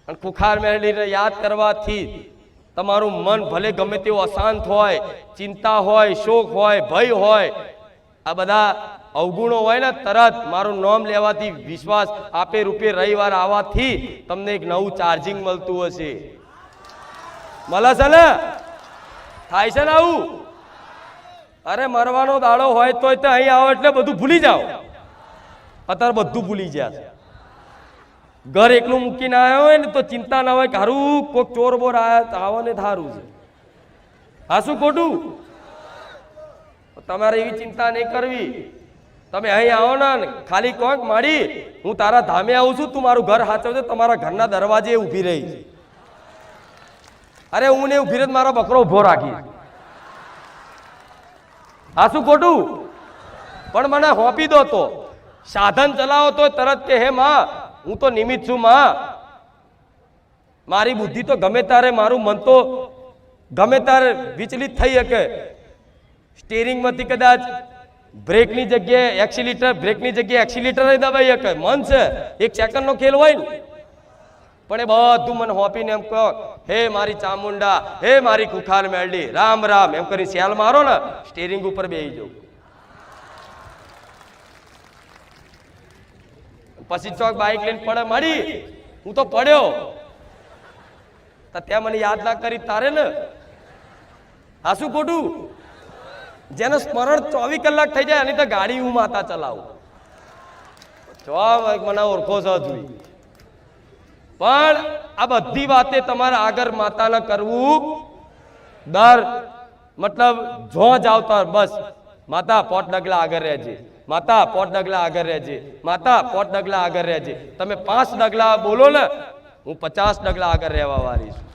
અને કુખાર મેળવીને યાદ કરવાથી તમારું મન ભલે ગમે તેવું અશાંત હોય, ચિંતા હોય, શોક હોય, ભય હોય, આ બધા અવગુણો હોય ને તરત મારું નામ લેવાથી વિશ્વાસ આપે રૂપે રવિવાર આવવાથી તમને એક નવું ચાર્જિંગ મળતું હશે. મળે છે ને? થાય છે ને આવું? અરે મરવાનો દાડો હોય તોય અહીં આવો એટલે બધું ભૂલી જાઓ. અત્યારે બધું ભૂલી ગયા છે. ઘર એકલું મૂકીને આવ્યો હોય ને તો ચિંતા ના હોય કે હારું કોઈક ચોર બોર આવ્યા આવો ને થારું છે. હા શું ખોટું? તમારે એવી ચિંતા નહીં કરવી. તમે અહીં આવો ને ખાલી કોક માડી હું તારા ધામે આવું છું, તું મારું ઘર સાચવજે, તમારા ઘરના દરવાજે ઊભી રહી. અરે હું ને ઊભી રહી મારો બકરો ઉભો રાખી. હા શું ખોટું? પણ મને હોપી દો તો સાધન ચલાવો તો તરત કે હે માં હું તો નિમિત્ત છું માં. મારી બુદ્ધિ તો ગમે તારે, મારું મન તો ગમે તારે વિચલિત થઈ શકે. સ્ટીરિંગ માંથી કદાચ બ્રેકની જગ્યાએ એક્સિલેટર, બ્રેકની જગ્યાએ એક્સિલેટર દબાઈ શકે. મન છે, એક સેકન્ડનો ખેલ હોય ને. પણ એ બધું મને હોપીને એમ કહો હે મારી ચામુંડા, હે મારી કુખાર મેલડી, રામ રામ એમ કરી સેલ મારો ને સ્ટીરિંગ ઉપર બેસી જાઉં. પછી ચોક બાઇક લઈને પડે મળી, હું તો પડ્યો ત્યાં મને યાદ ના કરી તારે ને. આ શું ખોટું? જેને સ્મરણ 24 કલાક થઈ જાય એની તો ગાડી હું માતા ચલાવું. મને ઓળખો છો જોઈ. પણ આ બધી વાતે તમારે આગળ માતાને કરવું. દર મતલબ જો જાવતા બસ માતા 5 ડગલા આગળ રહેજે, માતા 5 ડગલા આગળ રહેજે, માતા 5 ડગલા આગળ રહેજે. તમે 5 ડગલા બોલો ને હું 50 ડગલા આગળ રહેવા વાળી છું.